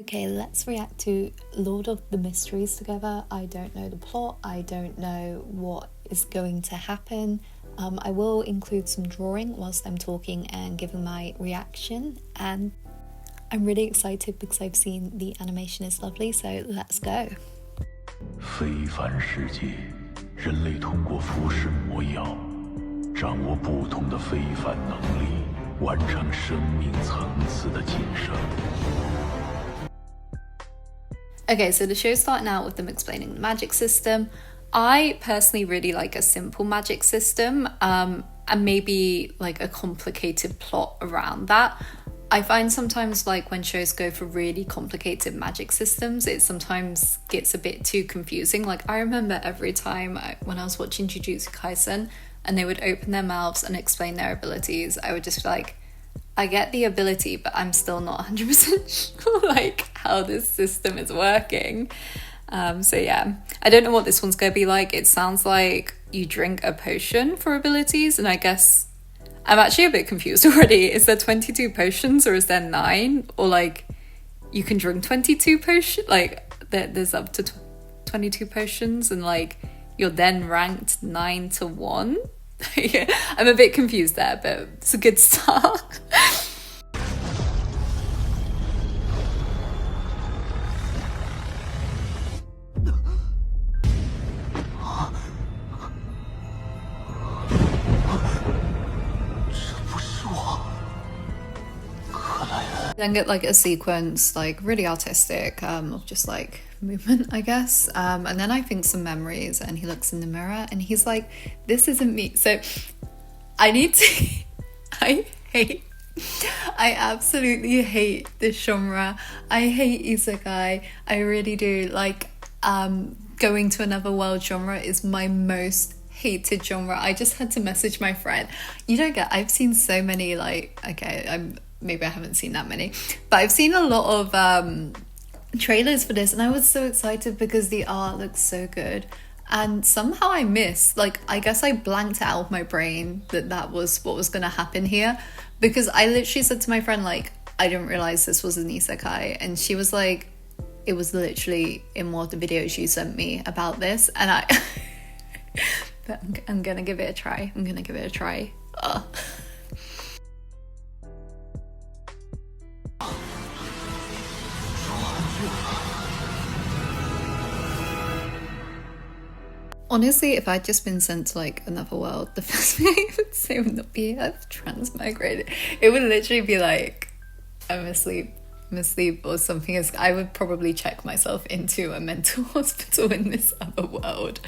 Okay, let's react to Lord of the Mysteries together. I don't know the plot, I don't know what is going to happen. I will include some drawing whilst I'm talking and giving my reaction, and I'm really excited because I've seen the animation is lovely, so let's go. 非凡世界，人类通过腐蚀魔药，掌握不同的非凡能力，完成生命层次的晋升。Okay, so the show's starting out with them explaining the magic system. I personally really like a simple magic system, and maybe like a complicated plot around that. I find sometimes like when shows go for really complicated magic systems, it sometimes gets a bit too confusing. Like I remember every time when I was watching Jujutsu Kaisen and they would open their mouths and explain their abilities, I would just be like, I get the ability, but I'm still not 100% sure like how this system is working. So yeah, I don't know what this one's gonna be like. It sounds like you drink a potion for abilities, and I guess I'm actually a bit confused already. Is there 22 potions or is there 9? Or like you can drink 22 potions? Like there's up to 22 potions and like you're then ranked 9 to 1? Yeah, I'm a bit confused there, but it's a good start. Then get like a sequence, like really artistic, of just like movement, I guess. And then I think some memories, and he looks in the mirror and he's like, this isn't me. So I need to, I absolutely hate this genre. I hate Isekai. I really do. Like, going to another world genre is my most hated genre. I just had to message my friend. You don't get, I've seen so many like, okay, maybe I haven't seen that many, but I've seen a lot of trailers for this, and I was so excited because the art looks so good, and somehow I missed, like, I guess I blanked out of my brain that was what was going to happen here, because I literally said to my friend, like, I didn't realize this was an isekai, and she was like, it was literally in one of the videos you sent me about this, and I but I'm gonna give it a try. Honestly, if I'd just been sent to like another world, the first thing I would say would not be I've transmigrated. It would literally be like, I'm asleep or something. I would probably check myself into a mental hospital in this other world.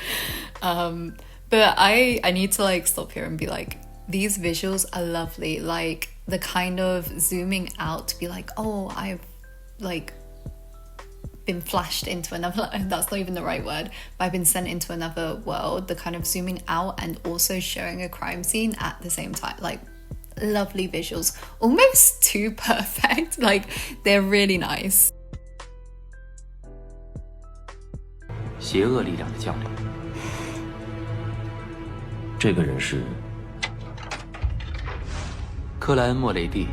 But I need to like stop here and be like, these visuals are lovely. Like the kind of zooming out to be like, oh, I've like been flashed into another, that's not even the right word, but I've been sent into another world. The kind of zooming out and also showing a crime scene at the same time, like lovely visuals, almost too perfect. Like they're really nice. 邪恶力量的将领，这个人是克莱恩·莫雷蒂。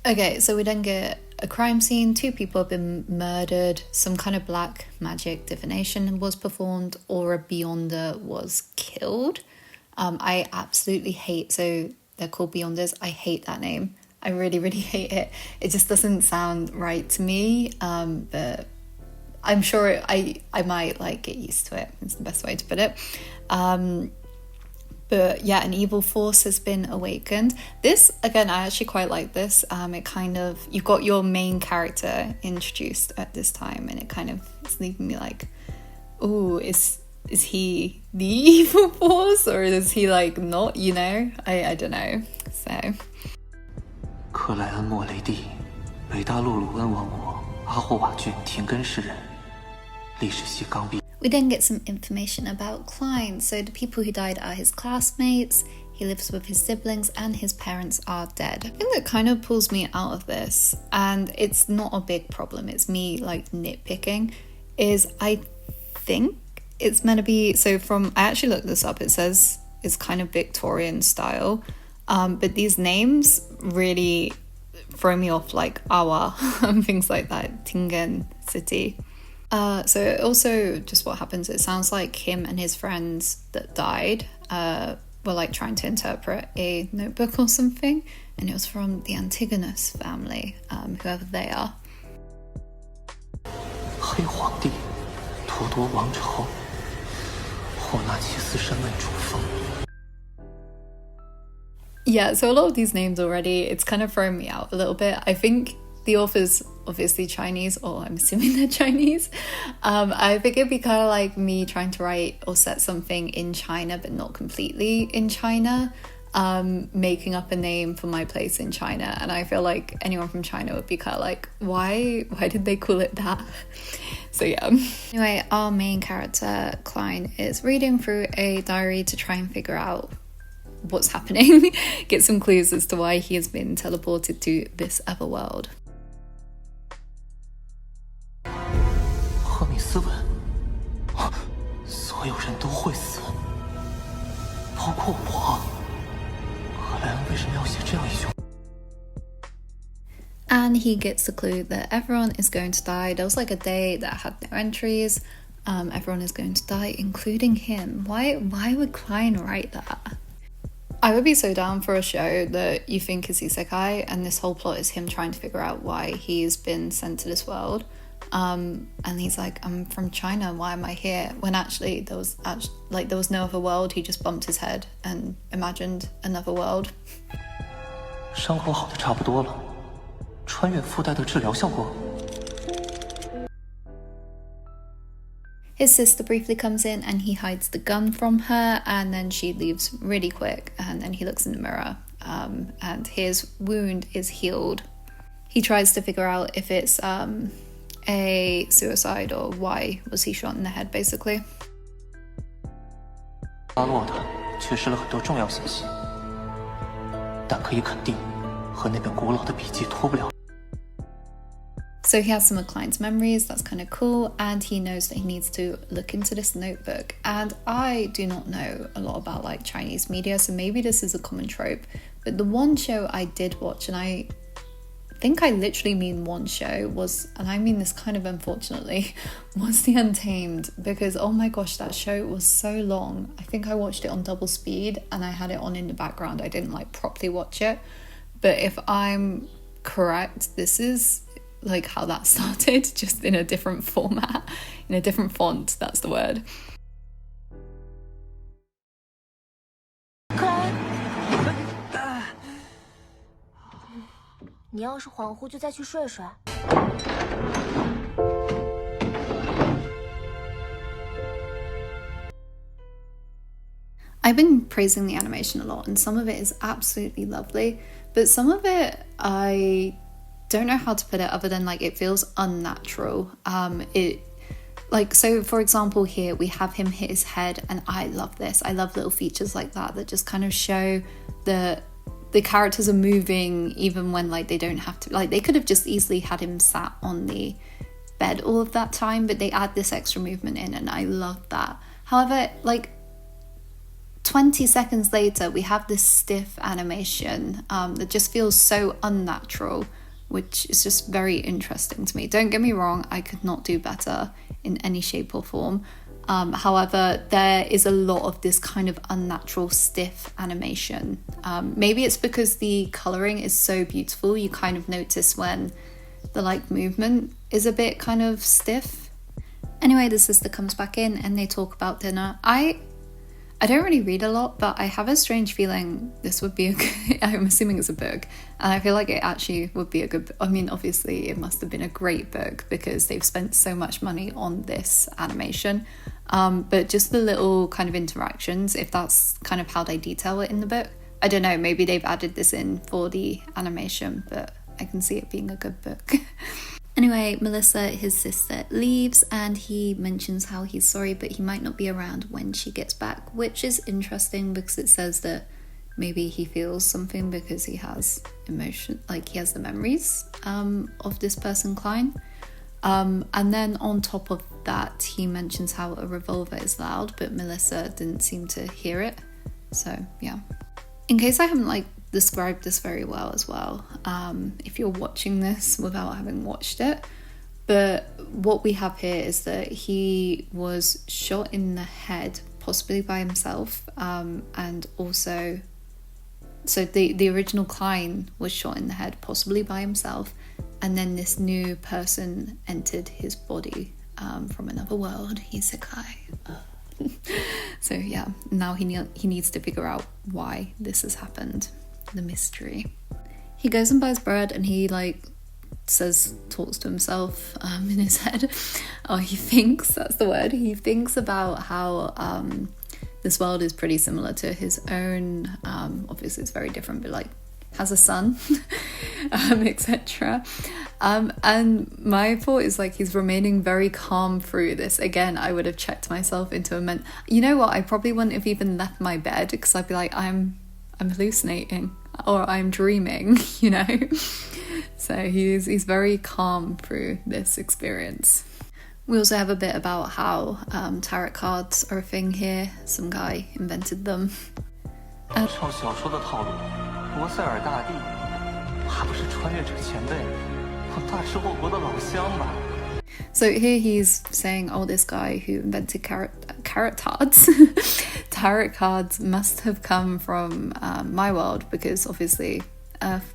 Okay, so we then get a crime scene. 2 people have been murdered. Some kind of black magic divination was performed, or a Beyonder was killed. I absolutely hate, so they're called Beyonders. I hate that name. I really, really hate it. It just doesn't sound right to me. But I'm sure I might like get used to it. It's the best way to put it. But yeah, an evil force has been awakened. This, again, I actually quite like this. It kind of, you've got your main character introduced at this time, and it kind of is leaving me like, ooh, is he the evil force, or is he like not, you know? I don't know. So 克莱恩·莫雷蒂，北大陆鲁恩王国阿霍瓦郡廷根市人，历史系刚毕。 We then get some information about Klein. So the people who died are his classmates, he lives with his siblings, and his parents are dead. I think that kind of pulls me out of this, and it's not a big problem, it's me like nitpicking, is I think it's meant to be, so from, I actually looked this up, it says it's kind of Victorian style. But these names really throw me off, like Awa and things like that, Tingen City. So also just what happens, it sounds like him and his friends that died were like trying to interpret a notebook or something, and it was from the Antigonus family, whoever they are. 黑皇帝图夺王朝，霍纳其斯身为主封。 Yeah, so a lot of these names already, it's kind of thrown me out a little bit. I think the author's obviously Chinese, or I'm assuming they're Chinese. I think it'd be kind of like me trying to write or set something in China, but not completely in China, making up a name for my place in China. And I feel like anyone from China would be kind of like, why did they call it that? So yeah. Anyway, our main character, Klein, is reading through a diary to try and figure out what's happening, get some clues as to why he has been teleported to this other world. 赫米斯文，所有人都会死，包括我。克莱恩为什么要写这样一句？ And he gets the clue that everyone is going to die. There was like a day that had no entries. Everyone is going to die, including him. Why would Klein write that? I would be so down for a show that you think is Isekai, and this whole plot is him trying to figure out why he's been sent to this world. And he's like, I'm from China, why am I here? When actually there was no other world. He just bumped his head and imagined another world. 伤口好的差不多了，穿越附带的治疗效果。 His sister briefly comes in and he hides the gun from her, and then she leaves really quick, and then he looks in the mirror, and his wound is healed. He tries to figure out if it's a suicide or why was he shot in the head, basically. 发落的缺失了很多重要信息，但可以肯定，和那本古老的笔记脱不了。 So he has some of Klein's memories, that's kind of cool, and he knows that he needs to look into this notebook. And I do not know a lot about like Chinese media, so maybe this is a common trope, but the one show I did watch, and I think I literally mean one show, was, and I mean this kind of unfortunately, was The Untamed, because oh my gosh, that show was so long. I think I watched it on double speed and I had it on in the background. I didn't like properly watch it, but if I'm correct, this is like how that started, just in a different format, in a different font, that's the word. 克莱恩，你要是恍惚就再去睡睡。I've been praising the animation a lot, and some of it is absolutely lovely, but some of it I don't know how to put it other than like it feels unnatural. So for example here we have him hit his head, and I love this. I love little features like that just kind of show the characters are moving even when like they don't have to, like they could have just easily had him sat on the bed all of that time, but they add this extra movement in, and I love that. However, like 20 seconds later we have this stiff animation that just feels so unnatural, which is just very interesting to me. Don't get me wrong, I could not do better in any shape or form. However, there is a lot of this kind of unnatural, stiff animation. Maybe it's because the colouring is so beautiful, you kind of notice when the like movement is a bit kind of stiff. Anyway, the sister comes back in and they talk about dinner. I don't really read a lot, but I have a strange feeling this would be I'm assuming it's a book, and I feel like it actually would be a good, I mean, obviously it must have been a great book because they've spent so much money on this animation, but just the little kind of interactions, if that's kind of how they detail it in the book, I don't know, maybe they've added this in for the animation, but I can see it being a good book. Anyway, Melissa, his sister, leaves and he mentions how he's sorry but he might not be around when she gets back, which is interesting because it says that maybe he feels something because he has emotion, like he has the memories of this person, Klein. And then on top of that, he mentions how a revolver is loud, but Melissa didn't seem to hear it. So yeah. In case I haven't like described this very well as well, if you're watching this without having watched it. But what we have here is that he was shot in the head, possibly by himself, and also, so the original Klein was shot in the head, possibly by himself, and then this new person entered his body from another world, Isekai. So yeah, now he needs to figure out why this has happened, the mystery. He goes and buys bread, and he talks to himself in his head. He thinks, that's the word, he thinks about how this world is pretty similar to his own. Obviously it's very different, but has a son, etc. And my thought is he's remaining very calm through this. Again, I would have checked myself into you know what, I probably wouldn't have even left my bed, because I'd be like, I'm hallucinating, or I'm dreaming, you know. So he's very calm through this experience. We also have a bit about how tarot cards are a thing here. Some guy invented them. 照小说的套路，博塞尔大帝，怕不是穿越者前辈，我大吃货国的老乡吧？ So here he's saying, this guy who invented tarot cards must have come from my world, because obviously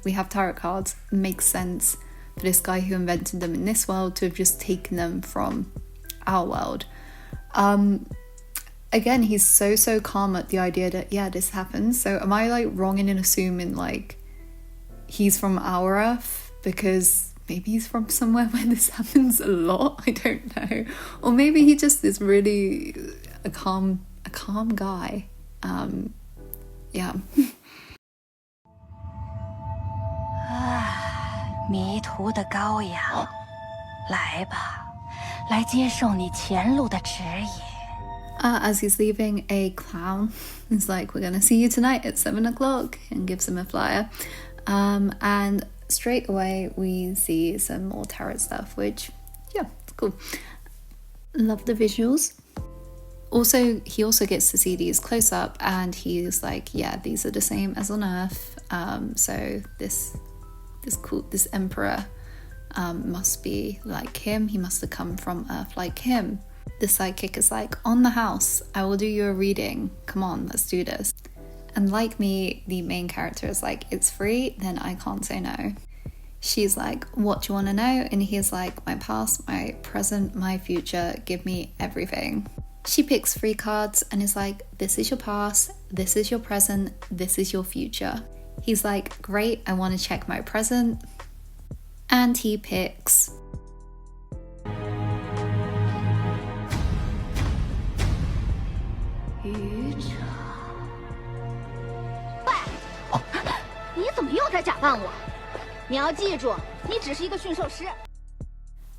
we have tarot cards. It makes sense for this guy who invented them in this world to have just taken them from our world. Again, he's so calm at the idea that, yeah, this happens. So am I wrong in assuming he's from our Earth? Because maybe he's from somewhere where this happens a lot. I don't know. Or maybe he just is really a calm guy. Yeah. 迷途的羔羊，来吧，来接受你前路的指引。As he's leaving, a clown is like, we're gonna see you tonight at 7 o'clock, and gives him a flyer. And straight away we see some more tarot stuff, which, yeah, it's cool. Love the visuals. Also, he also gets to see these close up, and he's like, yeah, these are the same as on Earth. So this emperor must be like him. He must have come from Earth like him. The sidekick is like, on the house, I will do you a reading. Come on, let's do this. And like me, the main character is like, it's free, then I can't say no. She's like, what do you want to know? And he's like, my past, my present, my future, give me everything. She picks 3 cards and is like, this is your past, this is your present, this is your future. He's like, great, I want to check my present. And he picks...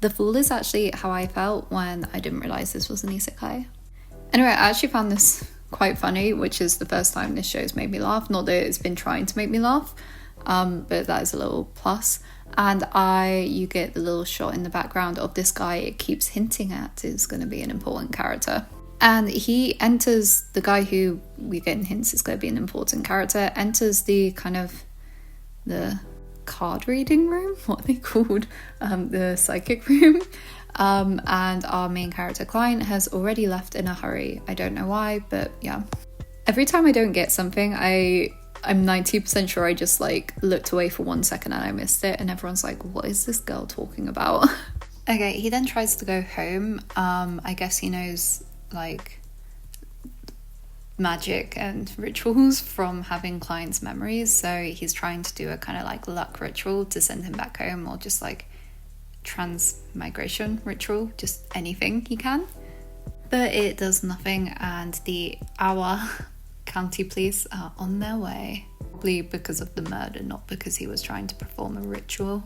The Fool is actually how I felt when I didn't realise this was an isekai. Anyway, I actually found this quite funny, which is the first time this show's made me laugh. Not that it's been trying to make me laugh, but that is a little plus. And you get the little shot in the background of this guy it keeps hinting at is going to be an important character. And he enters, the guy who we get in hints is going to be an important character, enters the kind of the card reading room, what are they called? The psychic room. And our main character, Klein, has already left in a hurry. I don't know why, but yeah. Every time I don't get something, I'm 90% sure I just looked away for 1 second and I missed it, and everyone's like, what is this girl talking about? Okay, he then tries to go home. I guess he knows magic and rituals from having Klein's memories, so he's trying to do a kind of luck ritual to send him back home, or just transmigration ritual, just anything he can. But it does nothing, and the Awa county police are on their way, probably because of the murder, not because he was trying to perform a ritual.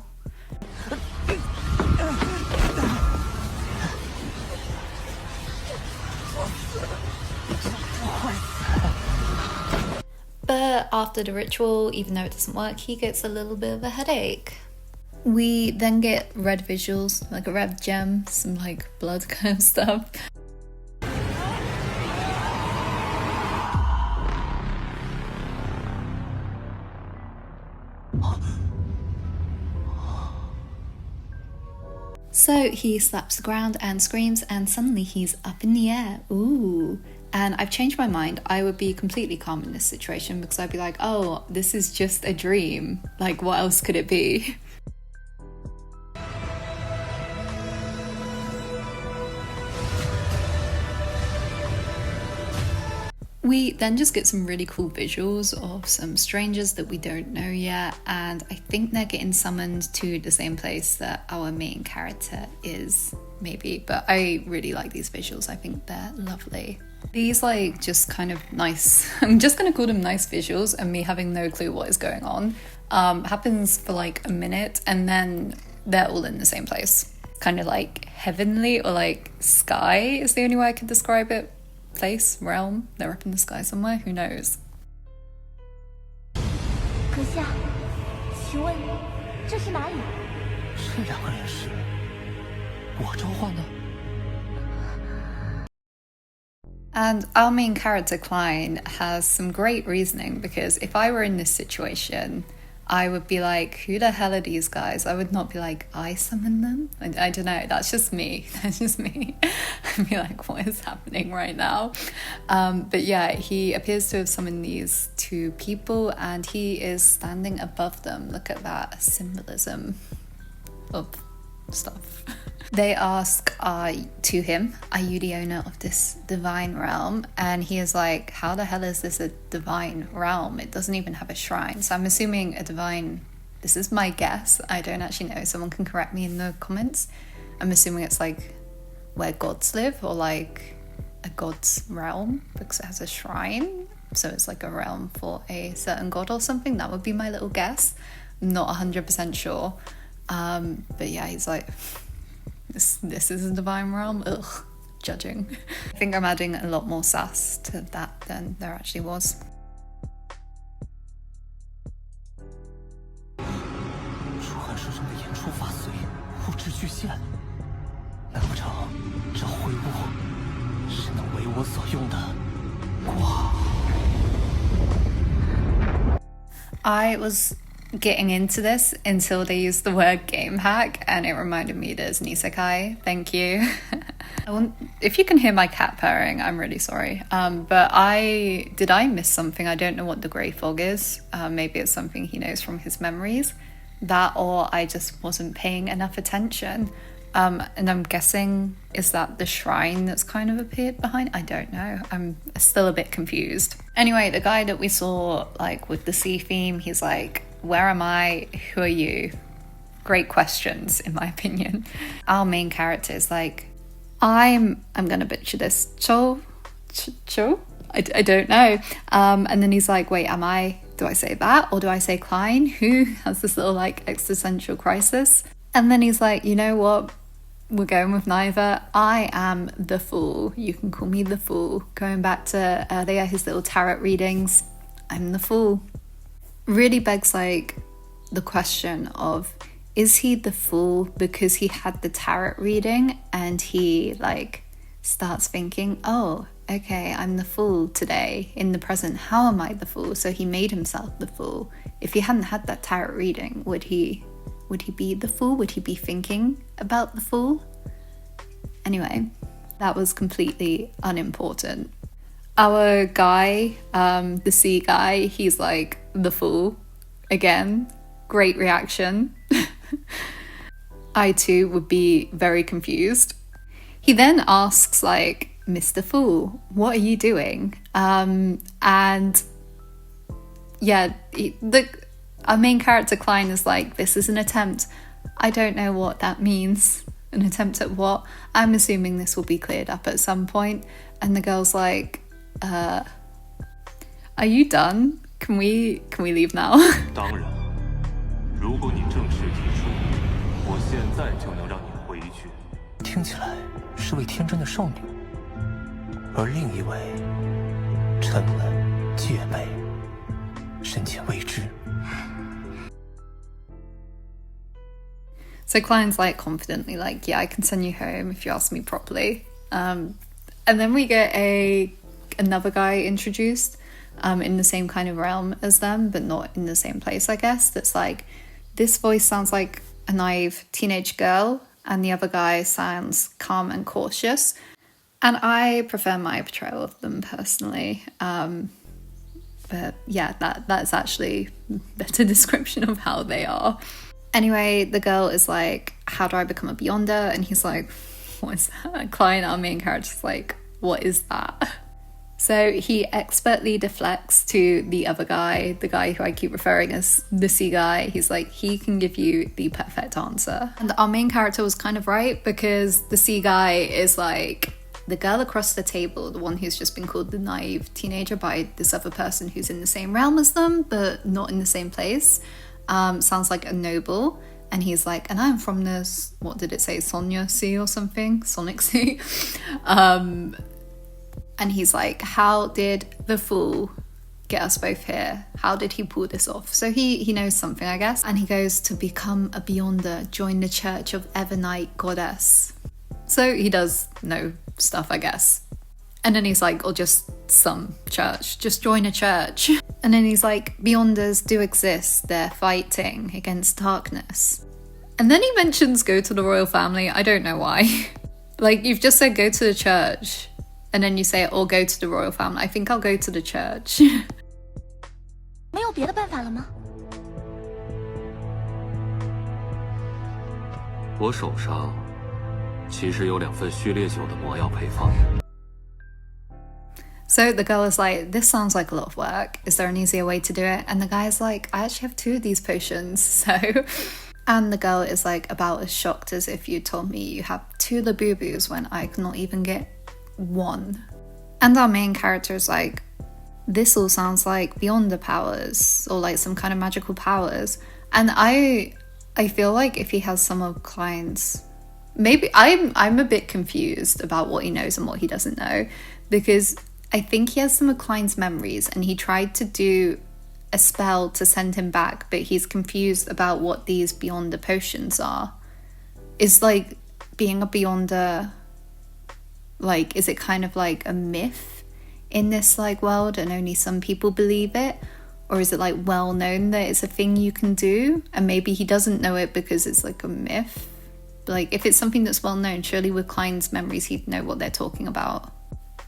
But after the ritual, even though it doesn't work, he gets a little bit of a headache. We then get red visuals, a red gem, some blood kind of stuff. So he slaps the ground and screams, and suddenly he's up in the air. Ooh. And I've changed my mind. I would be completely calm in this situation because I'd be like, oh, this is just a dream. Like, what else could it be? We then just get some really cool visuals of some strangers that we don't know yet, and I think they're getting summoned to the same place that our main character is, maybe, but I really like these visuals. I think they're lovely. These like just kind of nice, I'm just gonna call them nice visuals, and me having no clue what is going on, happens for like a minute, and then they're all in the same place. Kind of like heavenly, or like sky is the only way I could describe it. Place, realm, they're up in the sky somewhere, who knows? 阁下，请问这是哪里？这两个人是我召唤的。 And our main character, Klein, has some great reasoning, because if I were in this situation, I would be like, who the hell are these guys? I would not be like, I summoned them? I don't know, that's just me. That's just me. I'd be like, what is happening right now? But yeah, he appears to have summoned these two people, and he is standing above them. Look at that symbolism of stuff. They ask to him, are you the owner of this divine realm? And he is like, how the hell is this a divine realm? It doesn't even have a shrine. So I'm assuming a divine, this is my guess, I don't actually know, someone can correct me in the comments. I'm assuming it's like where gods live, or like a god's realm, because it has a shrine, so it's like a realm for a certain god or something. That would be my little guess. I'm not 100% sure, but yeah, he's like, this is a divine realm. Ugh, judging. I think I'm adding a lot more sass to that than there actually was. 出汗师生的演出法随物质巨限，难不成这秽物是能为我所用的光？ I was getting into this until they used the word game hack, and it reminded me there's an Isekai. Thank you. If you can hear my cat purring, I'm really sorry. But did I miss something? I don't know what the grey fog is. Maybe it's something he knows from his memories. That, or I just wasn't paying enough attention. And I'm guessing, is that the shrine that's kind of appeared behind? I don't know. I'm still a bit confused. Anyway, the guy that we saw like with the sea theme, he's like, where am I? Who are you? Great questions, in my opinion. Our main character is like, I'm gonna butcher this. Cho? I don't know. And then he's like, wait, do I say that? Or do I say Klein? Who has this little like existential crisis? And then he's like, you know what? We're going with neither. I am the fool. You can call me the fool. Going back to earlier, his little tarot readings, I'm the fool. Really begs like the question of, is he the fool because he had the tarot reading and he like starts thinking, oh, okay, I'm the fool today in the present. How am I the fool? So he made himself the fool. If he hadn't had that tarot reading, would he be the fool? Would he be thinking about the fool? Anyway, that was completely unimportant. Our guy, the sea guy, he's like the fool again. Great reaction. I too would be very confused. He then asks like, Mr. Fool, what are you doing? And yeah, our main character Klein is like, this is an attempt. I don't know what that means. An attempt at what? I'm assuming this will be cleared up at some point. And the girl's like, are you done? Can we leave now? 当然，如果你正式提出，我现在就能让你回去。听起来是位天真的少女，而另一位沉稳戒备，深浅未知。 So Klein's like confidently like, yeah, I can send you home if you ask me properly. And then we get another guy introduced. in the same kind of realm as them, but not in the same place, I guess. That's like, this voice sounds like a naive teenage girl, and the other guy sounds calm and cautious. And I prefer my portrayal of them personally. But yeah, that's actually a better description of how they are. Anyway, the girl is like, how do I become a Beyonder? And he's like, what is that? Klein, our main character's like, what is that? So he expertly deflects to the other guy, the guy who I keep referring as the sea guy. He's like, he can give you the perfect answer. And our main character was kind of right, because the sea guy is like, the girl across the table, the one who's just been called the naive teenager by this other person who's in the same realm as them, but not in the same place, sounds like a noble. And he's like, and I'm from this, what did it say, Sonia Sea or something? Sonic Sea. And he's like, how did the fool get us both here? How did he pull this off? So he knows something, I guess. And he goes, to become a Beyonder, join the Church of Evernight Goddess. So he does know stuff, I guess. And then he's like, or just some church, just join a church. And then he's like, Beyonders do exist, they're fighting against darkness. And then he mentions go to the royal family. I don't know why. Like, you've just said go to the church, and then you say, or go to the royal family. I think I'll go to the church. 没有别的办法了吗？我手上其实有2份序列酒的魔药配方。So the girl is like, this sounds like a lot of work. Is there an easier way to do it? And the guy's like, I actually have 2 of these potions. So, and the girl is like about as shocked as if you told me you have 2 of the boo-boos when I cannot even get 1. And our main character is like, this all sounds like Beyonder powers, or like some kind of magical powers. And I feel like if he has some of Klein's, maybe I'm a bit confused about what he knows and what he doesn't know, because I think he has some of Klein's memories, and he tried to do a spell to send him back, but he's confused about what these Beyonder potions are. Is like being a Beyonder, like, is it kind of like a myth in this like world and only some people believe it? Or is it like well known that it's a thing you can do, and maybe he doesn't know it because it's like a myth? Like, if it's something that's well known, surely with Klein's memories he'd know what they're talking about.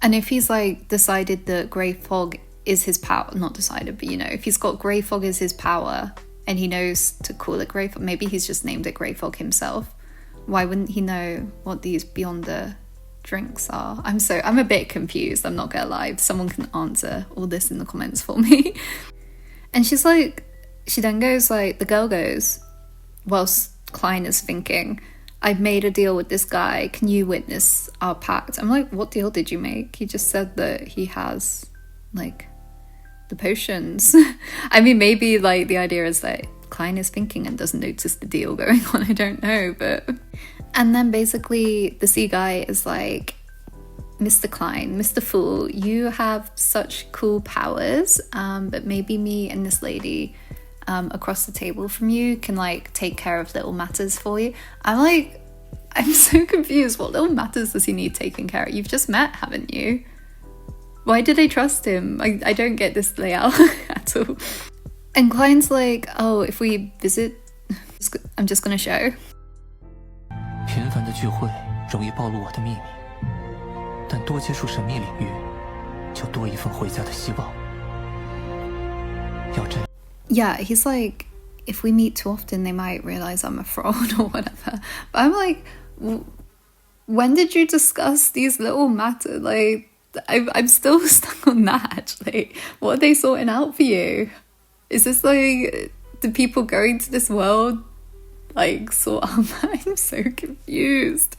And if he's like decided that grey fog is his power, not decided, but you know, if he's got grey fog as his power and he knows to call it grey fog, maybe he's just named it grey fog himself. Why wouldn't he know what these Beyonder drinks are? I'm a bit confused, I'm not gonna lie. Someone can answer all this in the comments for me. And she's like, she then goes like, the girl goes, whilst Klein is thinking, I've made a deal with this guy, can you witness our pact? I'm like, what deal did you make? He just said that he has like the potions. I mean, maybe like the idea is that Klein is thinking and doesn't notice the deal going on, I don't know. But and then basically the sea guy is like, Mr. Klein, Mr. Fool, you have such cool powers, but maybe me and this lady across the table from you can like take care of little matters for you. I'm so confused. What little matters does he need taken care of? You've just met, haven't you? Why do they trust him? I don't get this layout at all. And Klein's like, oh, if we visit, I'm just gonna show. 频繁的聚会容易暴露我的秘密，但多接触神秘领域，就多一份回家的希望。要真。 Yeah, he's like, if we meet too often, they might realize I'm a fraud or whatever. But I'm like, when did you discuss these little matters? Like, I'm still stuck on that, actually. What are they sorting out for you? Is this like, do people going to this world like sort out? I'm so confused.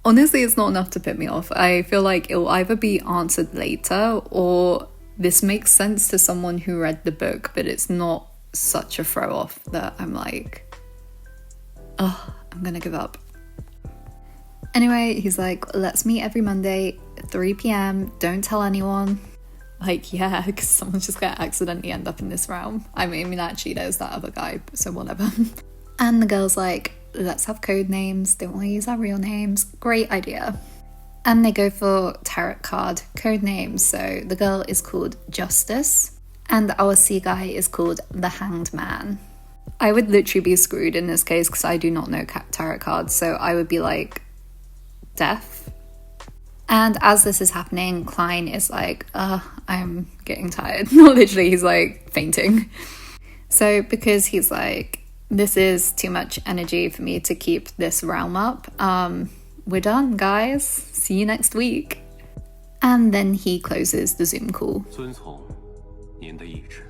Honestly, it's not enough to put me off. I feel like it'll either be answered later, or this makes sense to someone who read the book, but it's not such a throw off that I'm like, oh, I'm gonna give up. Anyway, he's like, let's meet every Monday at 3 p.m. Don't tell anyone. Like, yeah, because someone's just gonna accidentally end up in this realm. I mean, actually, there's that other guy, so whatever. And the girl's like, let's have code names. Don't want to use our real names. Great idea. And they go for tarot card code names. So the girl is called Justice, and our sea guy is called the Hanged Man. I would literally be screwed in this case because I do not know tarot cards, so I would be like, death. And as this is happening, Klein is like, I'm getting tired. Not literally, he's like fainting. So because he's like, this is too much energy for me to keep this realm up, we're done, guys. See you next week. And then he closes the Zoom call. 遵从您的意志。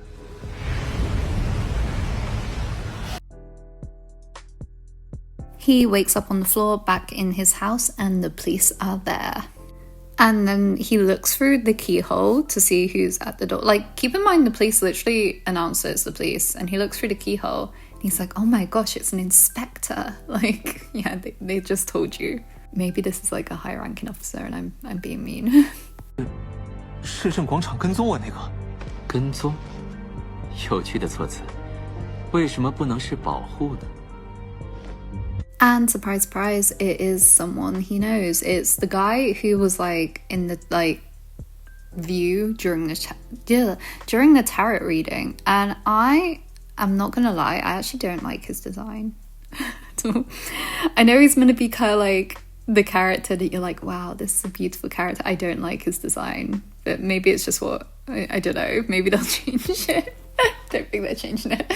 He wakes up on the floor back in his house and the police are there. And then he looks through the keyhole to see who's at the door. Like, keep in mind the police literally announce it's the police, and he looks through the keyhole and he's like, oh my gosh, it's an inspector. Like, yeah, they just told you. Maybe this is like a high-ranking officer and I'm being mean. 市政广场跟踪我那个。跟踪？有趣的措辞。为什么不能是保护呢？ And surprise, surprise, it is someone he knows. It's the guy who was like in the like view during the tarot reading. And I'm not gonna lie, I actually don't like his design. I know he's gonna be kind of like the character that you're like, wow, this is a beautiful character. I don't like his design, but maybe it's just what I don't know. Maybe they'll change it. Don't think they're changing it.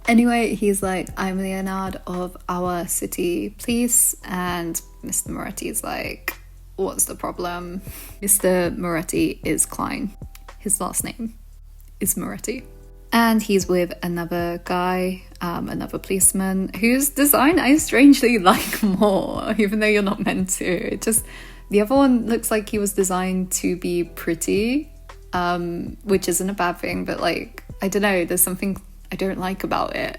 Anyway, he's like, I'm Leonard of our city police, and Mr. Moretti's like, what's the problem? Mr. Moretti is Klein. His last name is Moretti. And he's with another guy, another policeman, whose design I strangely like more, even though you're not meant to. The other one looks like he was designed to be pretty, which isn't a bad thing, but like, I don't know, there's something I don't like about it.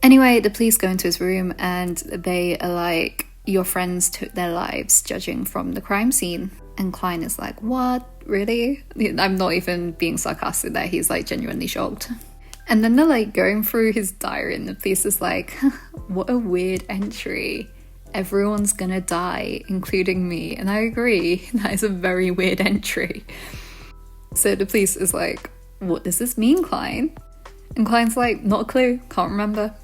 Anyway, the police go into his room and they are like, your friends took their lives judging from the crime scene. And Klein is like, what? Really? I'm not even being sarcastic there. He's like genuinely shocked. And then they're like going through his diary and the police is like, what a weird entry. Everyone's gonna die, including me. And I agree, that is a very weird entry. So the police is like, what does this mean, Klein? And Klein's like, not a clue, can't remember.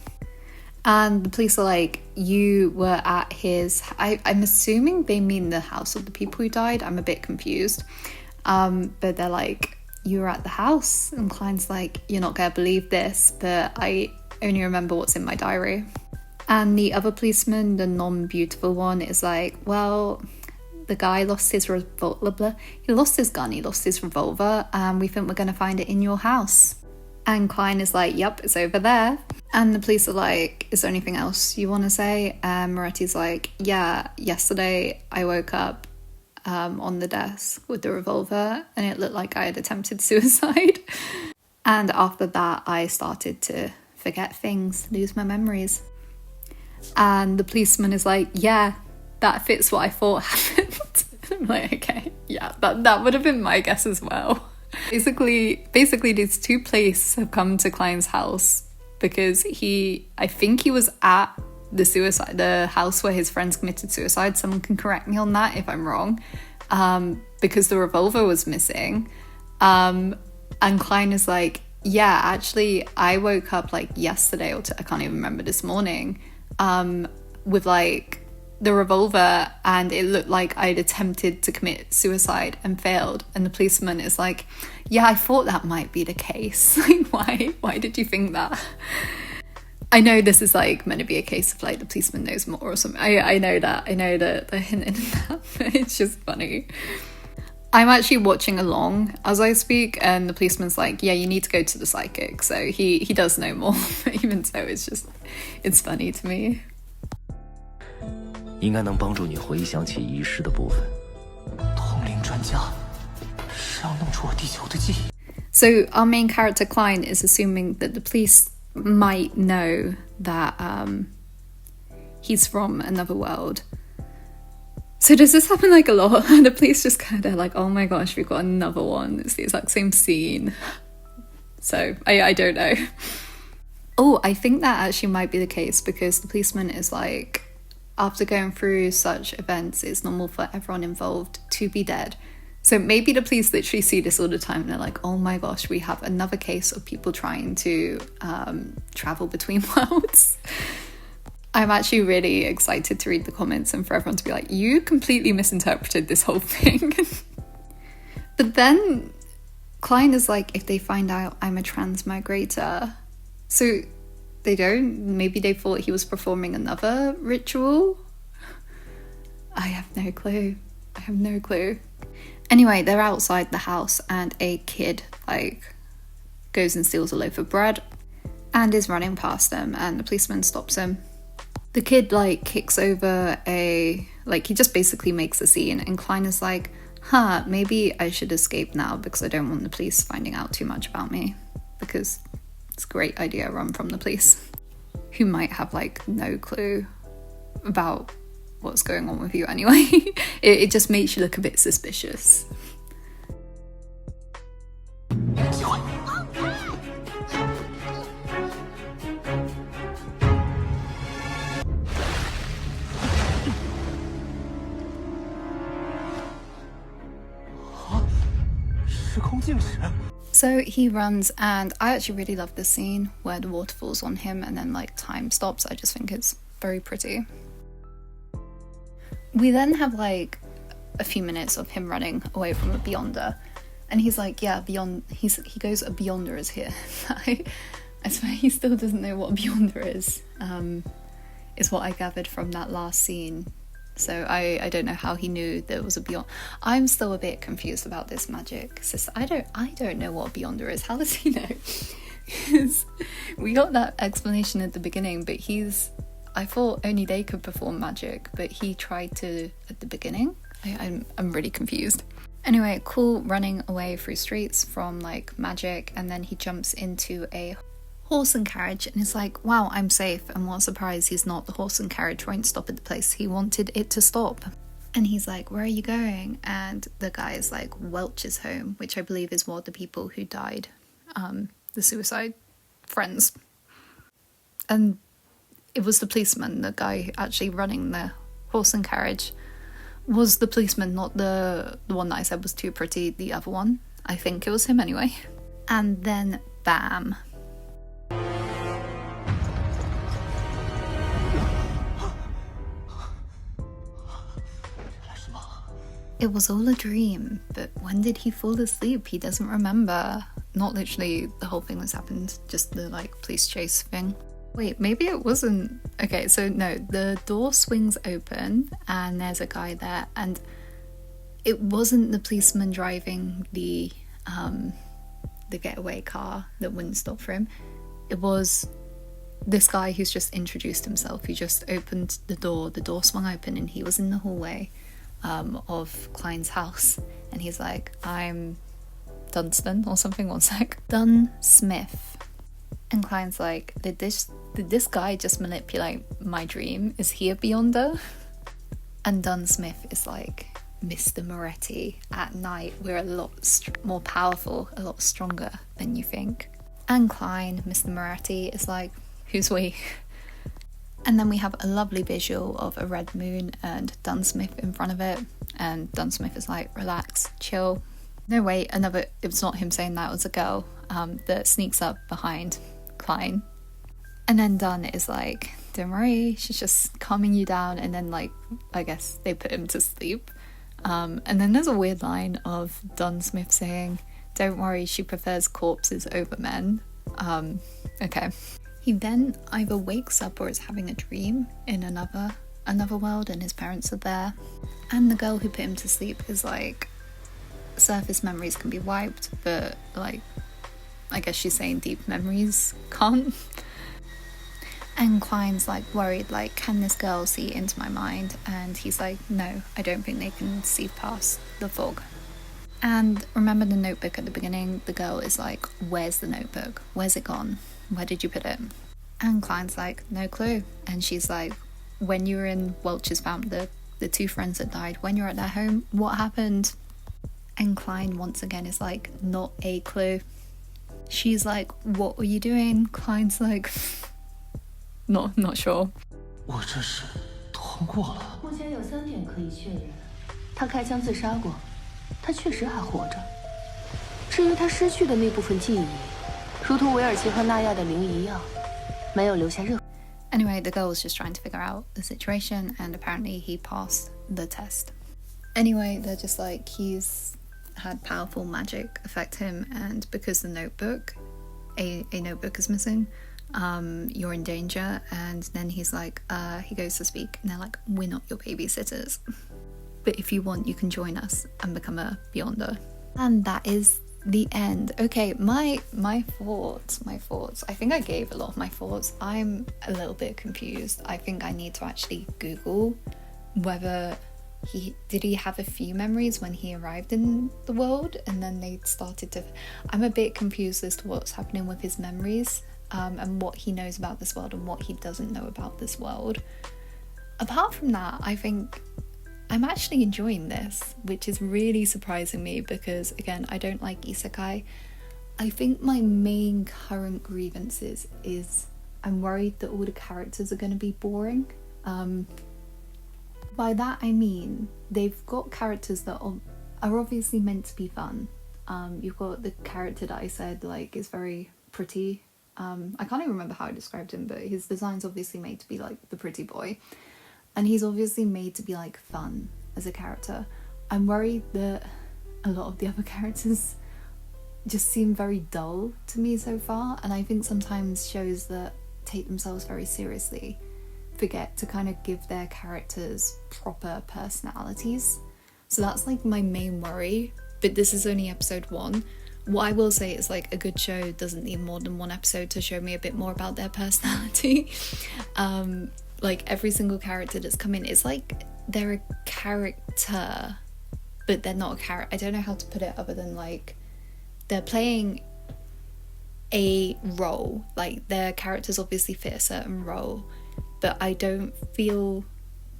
And the police are like, you were at his... I'm assuming they mean the house of the people who died. I'm a bit confused. But they're like, you were at the house? And Klein's like, you're not going to believe this, but I only remember what's in my diary. And the other policeman, the non-beautiful one, is like, well, the guy lost his revolver. He lost his gun, he lost his revolver, and we think we're going to find it in your house. And Klein is like, yep, it's over there. And the police are like, is there anything else you want to say? And Moretti's like, yeah, yesterday I woke up on the desk with the revolver and it looked like I had attempted suicide. And after that, I started to forget things, lose my memories. And the policeman is like, yeah, that fits what I thought happened. I'm like, okay, yeah, that would have been my guess as well. Basically, these two police have come to Klein's house because I think he was at the house where his friends committed suicide. Someone can correct me on that if I'm wrong. Because the revolver was missing. And Klein is like, yeah, actually, I woke up like yesterday I can't even remember, this morning, with like the revolver, and it looked like I'd attempted to commit suicide and failed. And the policeman is like, yeah, I thought that might be the case. Like, why did you think that? I know this is like meant to be a case of like the policeman knows more or something. I know that they're hinting at that, but it's just funny. I'm actually watching along as I speak, and the policeman's like, yeah, you need to go to the psychic. So he does know more, but even so, it's funny to me. 应该能帮助你回想起遗失的部分。通灵专家是要弄出我地球的记忆。 So our main character Klein is assuming that the police might know that he's from another world. So does this happen like a lot? And the police just kind of like, oh my gosh, we've got another one. It's the exact same scene. So I don't know. Oh, I think that actually might be the case because the policeman is like, after going through such events, it's normal for everyone involved to be dead. So maybe the police literally see this all the time and they're like, oh my gosh, we have another case of people trying to travel between worlds. I'm actually really excited to read the comments and for everyone to be like, you completely misinterpreted this whole thing. But then Klein is like, if they find out I'm a transmigrator, so they don't, maybe they thought he was performing another ritual. I have no clue. Anyway, they're outside the house and a kid goes and steals a loaf of bread and is running past them, and the policeman stops him. The kid kicks over he just basically makes a scene, and Klein is like, maybe I should escape now because I don't want the police finding out too much about me, because it's a great idea, run from the police who might have no clue about what's going on with you anyway. It just makes you look a bit suspicious. So he runs, and I actually really love this scene where the water falls on him and then time stops. I just think it's very pretty. We then have a few minutes of him running away from a Beyonder, and he's like, yeah, beyond. He goes, a Beyonder is here. I swear he still doesn't know what a Beyonder is what I gathered from that last scene. So I don't know how he knew there was a Beyond. I'm still a bit confused about this magic system. I don't know what a Beyonder is. How does he know? Because we got that explanation at the beginning, but I thought only they could perform magic, but he tried to at the beginning. I'm really confused. Anyway, cool running away through streets from magic, and then he jumps into a horse and carriage and is like, wow, I'm safe. And what a surprise, he's not. The horse and carriage won't stop at the place he wanted it to stop. And he's like, where are you going? And the guy is like, Welch's home, which I believe is one of the people who died, the suicide friends. And it was the policeman, the guy actually running the horse and carriage, was the policeman, not the one that I said was too pretty, the other one. I think it was him anyway. And then, bam. It was all a dream, but when did he fall asleep? He doesn't remember. Not literally the whole thing that's happened, just the police chase thing. Wait, maybe it wasn't. Okay, so no, the door swings open and there's a guy there, and it wasn't the policeman driving the getaway car that wouldn't stop for him. It was this guy who's just introduced himself. He just opened the door swung open, and he was in the hallway of Klein's house, and he's like, I'm Dunstan or something, one sec. Dun Smith. And Klein's like, did this guy just manipulate my dream? Is he a Beyonder? And Dun Smith is like, Mr. Moretti, at night we're a lot more powerful, a lot stronger than you think. And Klein, Mr. Moretti, is like, who's we? And then we have a lovely visual of a red moon and Dunsmith in front of it. And Dunsmith is like, relax, chill. No, wait, it's not him saying that, it was a girl that sneaks up behind Klein. And then Dun is like, don't worry, she's just calming you down. And then I guess they put him to sleep. And then there's a weird line of Dunsmith saying, don't worry, she prefers corpses over men. Okay. He then either wakes up or is having a dream in another world, and his parents are there. And the girl who put him to sleep is like, surface memories can be wiped, but I guess she's saying deep memories can't. And Klein's worried, can this girl see into my mind? And he's like, no, I don't think they can see past the fog. And remember the notebook at the beginning? The girl is like, where's the notebook? Where's it gone? Where did you put it? And Klein's like, no clue. And she's like, when you were in Welch's family, the two friends that died, when you're at their home, what happened? And Klein once again is like, not a clue. She's like, what were you doing? Klein's like, not sure. 我这是托通过了。目前有3点可以确认：他开枪自杀过，他确实还活着。至于他失去的那部分记忆，如同韦尔奇和纳亚的灵一样，没有留下任何。 Anyway, the girl was just trying to figure out the situation, and apparently he passed the test. Anyway, they're just like, he's had powerful magic affect him, and because the notebook, a notebook is missing, you're in danger. And then he's like, he goes to speak, and they're like, we're not your babysitters, but if you want, you can join us and become a Beyonder. And that is the end. Okay, my thoughts. I think I gave a lot of my thoughts. I'm a little bit confused. I think I need to actually Google whether did he have a few memories when he arrived in the world, and then they started to. I'm a bit confused as to what's happening with his memories, and what he knows about this world and what he doesn't know about this world. Apart from that, I think I'm actually enjoying this, which is really surprising me because, again, I don't like Isekai. I think my main current grievances is I'm worried that all the characters are going to be boring. By that I mean they've got characters that are obviously meant to be fun. You've got the character that I said like is very pretty. I can't even remember how I described him, but his design's obviously made to be like the pretty boy. And he's obviously made to be like fun as a character. I'm worried that a lot of the other characters just seem very dull to me so far, and I think sometimes shows that take themselves very seriously forget to kind of give their characters proper personalities. So that's like my main worry, but this is only episode 1. What I will say is like a good show doesn't need more than 1 episode to show me a bit more about their personality. Like every single character that's come in, it's like they're a character, but they're not a character. I don't know how to put it other than like they're playing a role. Like their characters obviously fit a certain role, but I don't feel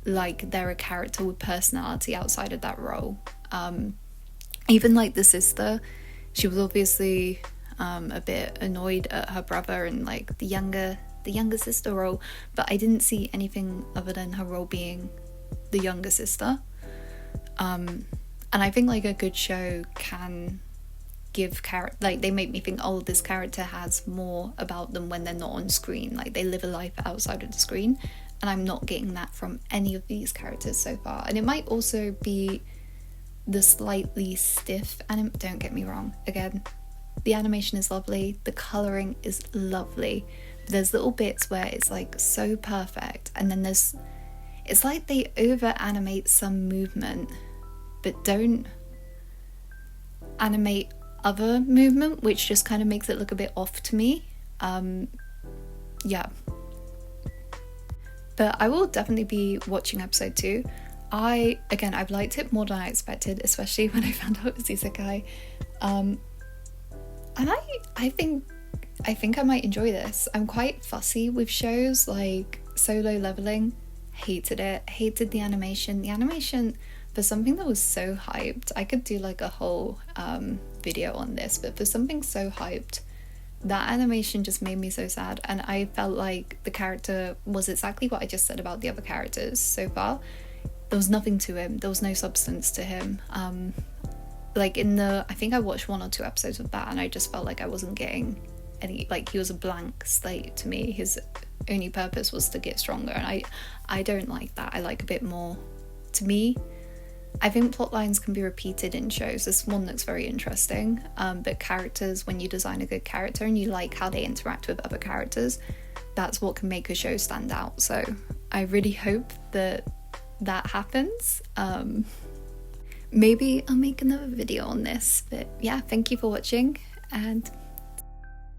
like they're a character with personality outside of that role. Even like the sister, she was obviously a bit annoyed at her brother and like the younger sister role, but I didn't see anything other than her role being the younger sister. And I think like a good show can give like they make me think, oh, this character has more about them when they're not on screen, like they live a life outside of the screen, and I'm not getting that from any of these characters so far. And it might also be the slightly stiff don't get me wrong, again, the animation is lovely, the colouring is lovely, but there's little bits where it's like so perfect, and then it's like they over animate some movement but don't animate other movement, which just kind of makes it look a bit off to me. Yeah, but I will definitely be watching episode 2. I've liked it more than I expected, especially when I found out it was Isekai. And I think I might enjoy this. I'm quite fussy with shows like Solo Leveling. Hated it. Hated the animation. The animation for something that was so hyped. I could do like a whole video on this, but for something so hyped, that animation just made me so sad, and I felt like the character was exactly what I just said about the other characters so far. There was nothing to him. There was no substance to him. Like I think I watched 1 or 2 episodes of that, and I just felt like I wasn't getting any, like he was a blank slate to me. His only purpose was to get stronger, and I don't like that. I like a bit more. To me, I think plot lines can be repeated in shows. This one looks very interesting, but characters, when you design a good character and you like how they interact with other characters, that's what can make a show stand out. So I really hope that happens. Maybe I'll make another video on this, but yeah, thank you for watching, and